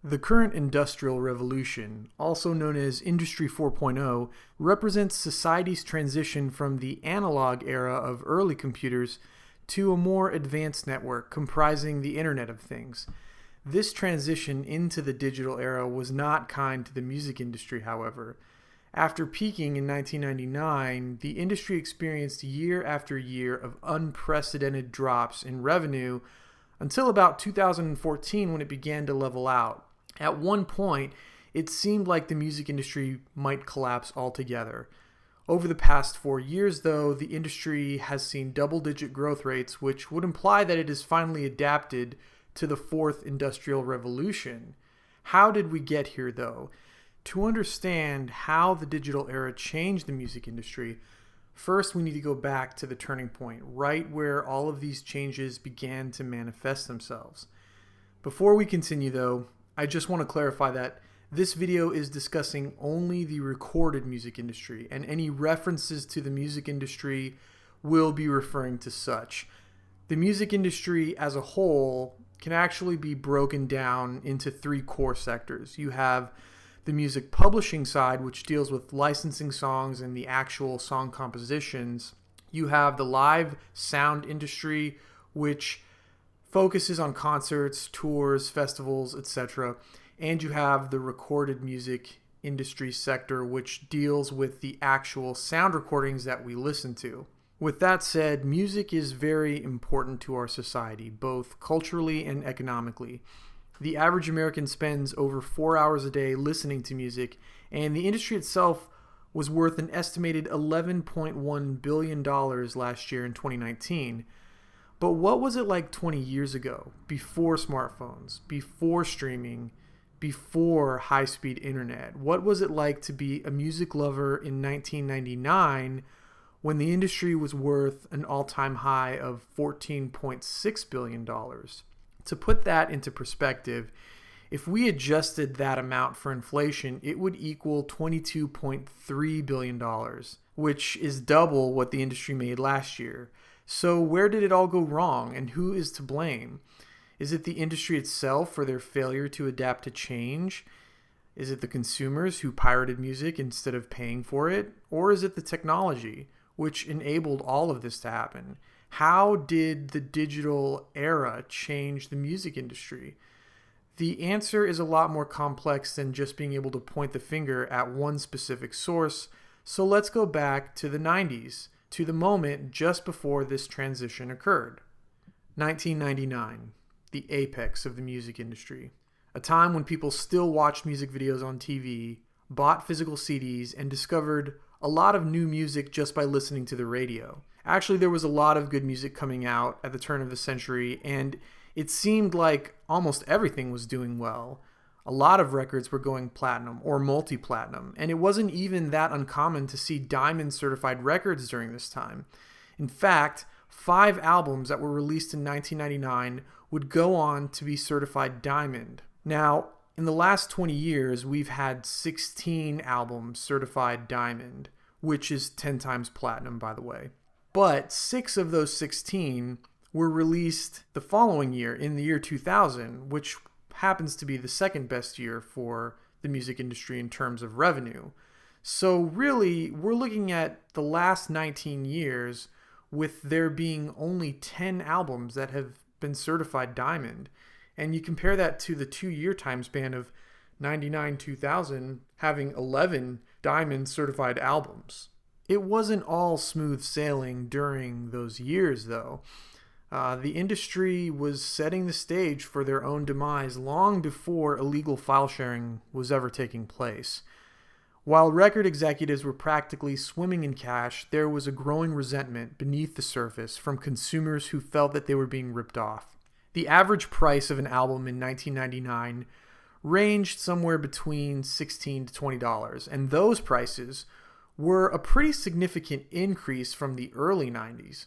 The current industrial revolution, also known as Industry 4.0, represents society's transition from the analog era of early computers to a more advanced network comprising the Internet of Things. This transition into the digital era was not kind to the music industry, however. After peaking in 1999, the industry experienced year after year of unprecedented drops in revenue until about 2014 when it began to level out. At one point, it seemed like the music industry might collapse altogether. Over the past 4 years, though, the industry has seen double-digit growth rates, which would imply that it has finally adapted to the fourth industrial revolution. How did we get here, though? To understand how the digital era changed the music industry, first we need to go back to the turning point, right where all of these changes began to manifest themselves. Before we continue, though, I just want to clarify that this video is discussing only the recorded music industry, and any references to the music industry will be referring to such. The music industry as a whole can actually be broken down into three core sectors. You have the music publishing side, which deals with licensing songs and the actual song compositions. You have the live sound industry, which focuses on concerts, tours, festivals, etc. And you have the recorded music industry sector, which deals with the actual sound recordings that we listen to. With that said, music is very important to our society, both culturally and economically. The average American spends over 4 hours a day listening to music, and the industry itself was worth an estimated $11.1 billion last year in 2019. But what was it like 20 years ago, before smartphones, before streaming, before high-speed internet? What was it like to be a music lover in 1999 when the industry was worth an all-time high of $14.6 billion? To put that into perspective, if we adjusted that amount for inflation, it would equal $22.3 billion, which is double what the industry made last year. So where did it all go wrong, and who is to blame? Is it the industry itself for their failure to adapt to change? Is it the consumers who pirated music instead of paying for it? Or is it the technology which enabled all of this to happen? How did the digital era change the music industry? The answer is a lot more complex than just being able to point the finger at one specific source, so let's go back to the 90s. To the moment just before this transition occurred. 1999, the apex of the music industry. A time when people still watched music videos on TV, bought physical CDs, and discovered a lot of new music just by listening to the radio. Actually, there was a lot of good music coming out at the turn of the century, and it seemed like almost everything was doing well. A lot of records were going platinum or multi-platinum, and it wasn't even that uncommon to see diamond certified records during this time. In fact, 5 albums that were released in 1999 would go on to be certified diamond. Now, in the last 20 years, we've had 16 albums certified diamond, which is 10 times platinum, by the way. But 6 of those 16 were released the following year, in the year 2000, which happens to be the second best year for the music industry in terms of revenue. So really, we're looking at the last 19 years with there being only 10 albums that have been certified diamond. And you compare that to the 2-year time span of 99-2000 having 11 diamond certified albums. It wasn't all smooth sailing during those years, though. The industry was setting the stage for their own demise long before illegal file sharing was ever taking place. While record executives were practically swimming in cash, there was a growing resentment beneath the surface from consumers who felt that they were being ripped off. The average price of an album in 1999 ranged somewhere between $16 to $20, and those prices were a pretty significant increase from the early 90s.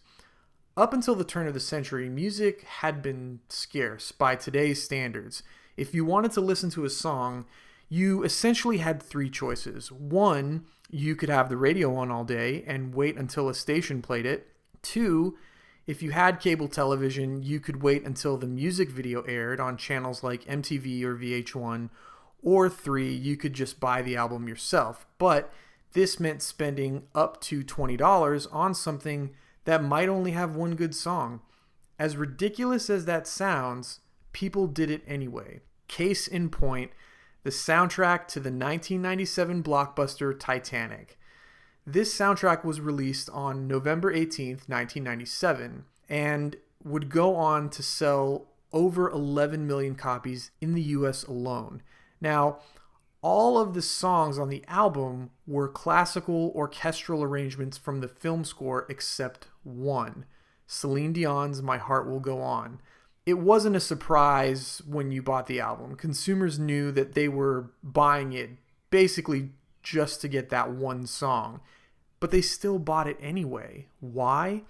Up until the turn of the century, music had been scarce by today's standards. If you wanted to listen to a song, you essentially had 3 choices. 1, you could have the radio on all day and wait until a station played it. 2, If you had cable television, you could wait until the music video aired on channels like MTV or VH1, or 3, you could just buy the album yourself. But this meant spending up to $20 on something that might only have one good song. As ridiculous as that sounds, people did it anyway. Case in point, the soundtrack to the 1997 blockbuster Titanic. This soundtrack was released on November 18th, 1997, and would go on to sell over 11 million copies in the US alone. Now, all of the songs on the album were classical orchestral arrangements from the film score except one, Celine Dion's My Heart Will Go On. It wasn't a surprise when you bought the album. Consumers knew that they were buying it basically just to get that one song, but they still bought it anyway. Why?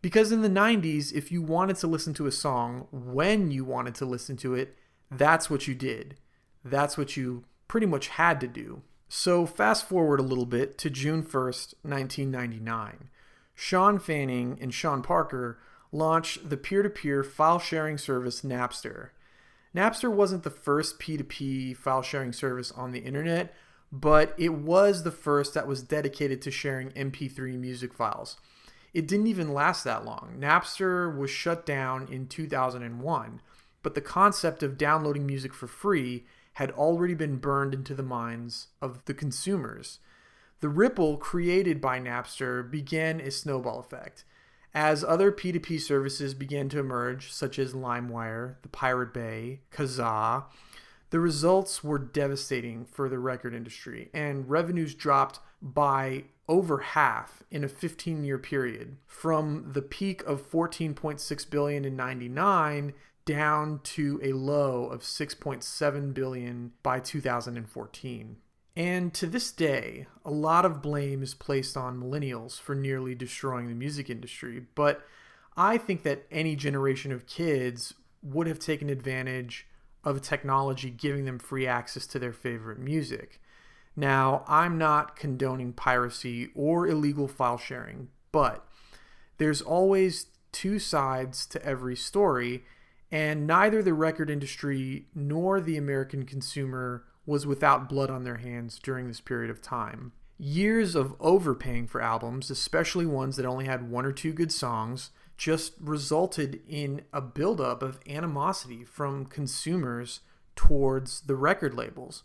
Because in the 90s, if you wanted to listen to a song when you wanted to listen to it, that's what you did. That's what you pretty much had to do. So fast forward a little bit to June 1st, 1999. Sean Fanning and Sean Parker launched the peer-to-peer file sharing service Napster. Napster wasn't the first P2P file sharing service on the internet, but it was the first that was dedicated to sharing MP3 music files. It didn't even last that long. Napster was shut down in 2001, but the concept of downloading music for free had already been burned into the minds of the consumers. The ripple created by Napster began a snowball effect. As other P2P services began to emerge, such as LimeWire, the Pirate Bay, Kazaa, the results were devastating for the record industry, and revenues dropped by over half in a 15-year period, from the peak of $14.6 billion in 99 down to a low of $6.7 billion by 2014. And to this day, a lot of blame is placed on millennials for nearly destroying the music industry, but I think that any generation of kids would have taken advantage of technology giving them free access to their favorite music. Now, I'm not condoning piracy or illegal file sharing, but there's always two sides to every story, and neither the record industry nor the American consumer was without blood on their hands during this period of time. Years of overpaying for albums, especially ones that only had one or two good songs, just resulted in a buildup of animosity from consumers towards the record labels.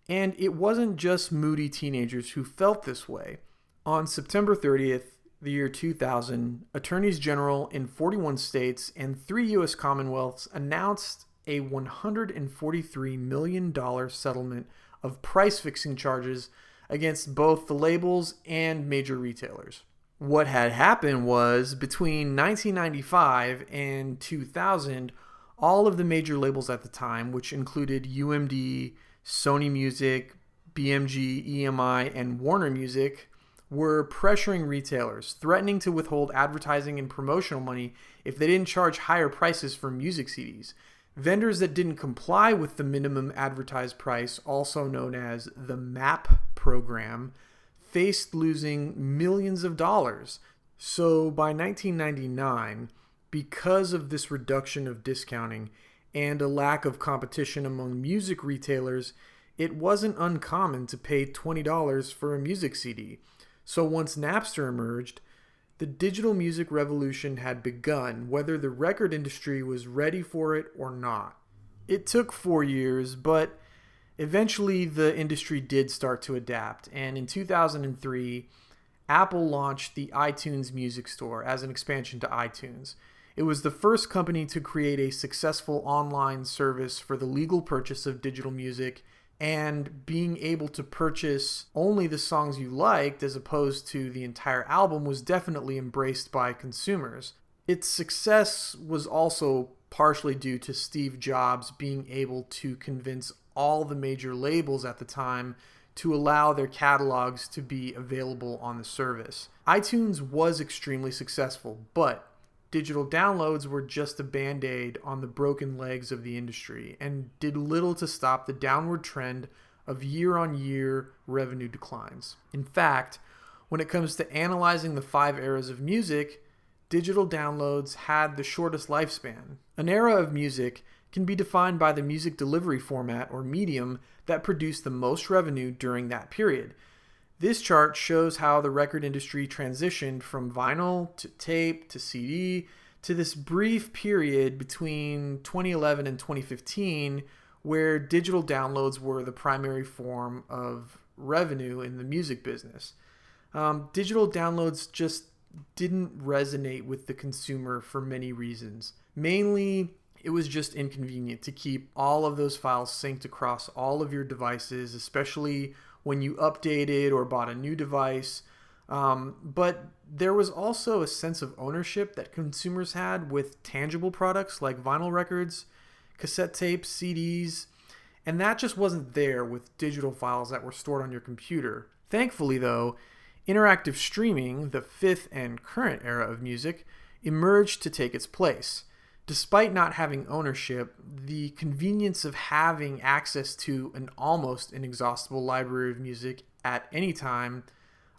And it wasn't just moody teenagers who felt this way. On September 30th, the year 2000, attorneys general in 41 states and 3 U.S. Commonwealths announced a $143 million settlement of price-fixing charges against both the labels and major retailers. What had happened was, between 1995 and 2000, all of the major labels at the time, which included UMD, Sony Music, BMG, EMI, and Warner Music, were pressuring retailers, threatening to withhold advertising and promotional money if they didn't charge higher prices for music CDs. Vendors that didn't comply with the minimum advertised price, also known as the MAP program, faced losing millions of dollars. So by 1999, because of this reduction of discounting and a lack of competition among music retailers, it wasn't uncommon to pay $20 for a music CD. So once Napster emerged, the digital music revolution had begun, whether the record industry was ready for it or not. It took 4 years, but eventually the industry did start to adapt, and in 2003, Apple launched the iTunes Music Store as an expansion to iTunes. It was the first company to create a successful online service for the legal purchase of digital music, and being able to purchase only the songs you liked as opposed to the entire album was definitely embraced by consumers. Its success was also partially due to Steve Jobs being able to convince all the major labels at the time to allow their catalogs to be available on the service. iTunes was extremely successful, but digital downloads were just a band-aid on the broken legs of the industry and did little to stop the downward trend of year-on-year revenue declines. In fact, when it comes to analyzing the 5 eras of music, digital downloads had the shortest lifespan. An era of music can be defined by the music delivery format or medium that produced the most revenue during that period. This chart shows how the record industry transitioned from vinyl to tape to CD to this brief period between 2011 and 2015 where digital downloads were the primary form of revenue in the music business. Digital downloads just didn't resonate with the consumer for many reasons. Mainly, it was just inconvenient to keep all of those files synced across all of your devices, especially when you updated or bought a new device. But there was also a sense of ownership that consumers had with tangible products like vinyl records, cassette tapes, CDs, and that just wasn't there with digital files that were stored on your computer. Thankfully, though, interactive streaming, the fifth and current era of music, emerged to take its place. Despite not having ownership, the convenience of having access to an almost inexhaustible library of music at any time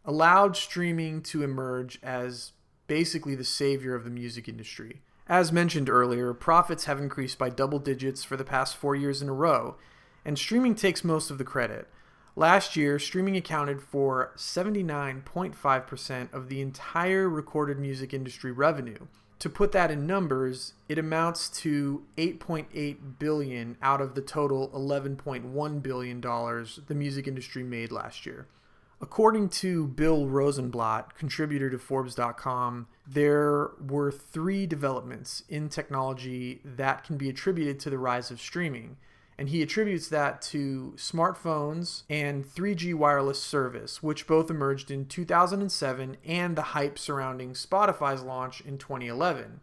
allowed streaming to emerge as basically the savior of the music industry. As mentioned earlier, profits have increased by double digits for the past 4 years in a row, and streaming takes most of the credit. Last year, streaming accounted for 79.5% of the entire recorded music industry revenue. To put that in numbers, it amounts to $8.8 billion out of the total $11.1 billion the music industry made last year. According to Bill Rosenblatt, contributor to Forbes.com, there were 3 developments in technology that can be attributed to the rise of streaming. And he attributes that to smartphones and 3G wireless service, which both emerged in 2007, and the hype surrounding Spotify's launch in 2011.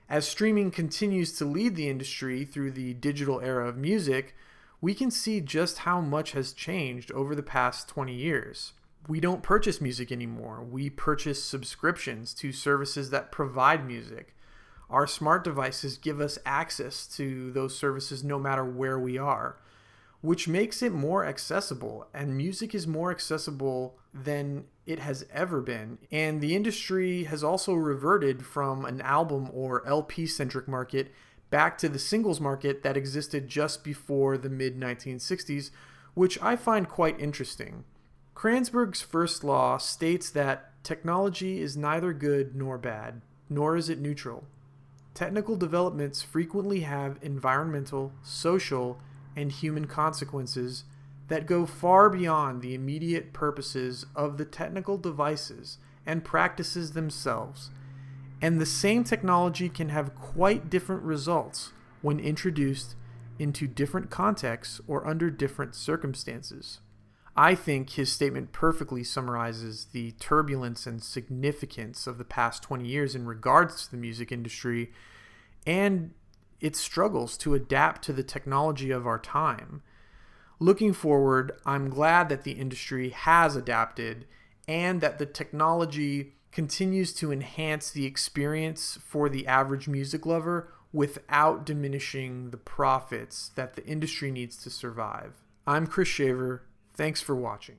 As streaming continues to lead the industry through the digital era of music, we can see just how much has changed over the past 20 years. We don't purchase music anymore. We purchase subscriptions to services that provide music. Our smart devices give us access to those services no matter where we are, which makes it more accessible, and music is more accessible than it has ever been. And the industry has also reverted from an album or LP-centric market back to the singles market that existed just before the mid-1960s, which I find quite interesting. Kranzberg's first law states that technology is neither good nor bad, nor is it neutral. Technical developments frequently have environmental, social, and human consequences that go far beyond the immediate purposes of the technical devices and practices themselves. And the same technology can have quite different results when introduced into different contexts or under different circumstances. I think his statement perfectly summarizes the turbulence and significance of the past 20 years in regards to the music industry and its struggles to adapt to the technology of our time. Looking forward, I'm glad that the industry has adapted and that the technology continues to enhance the experience for the average music lover without diminishing the profits that the industry needs to survive. I'm Chris Shaver. Thanks for watching.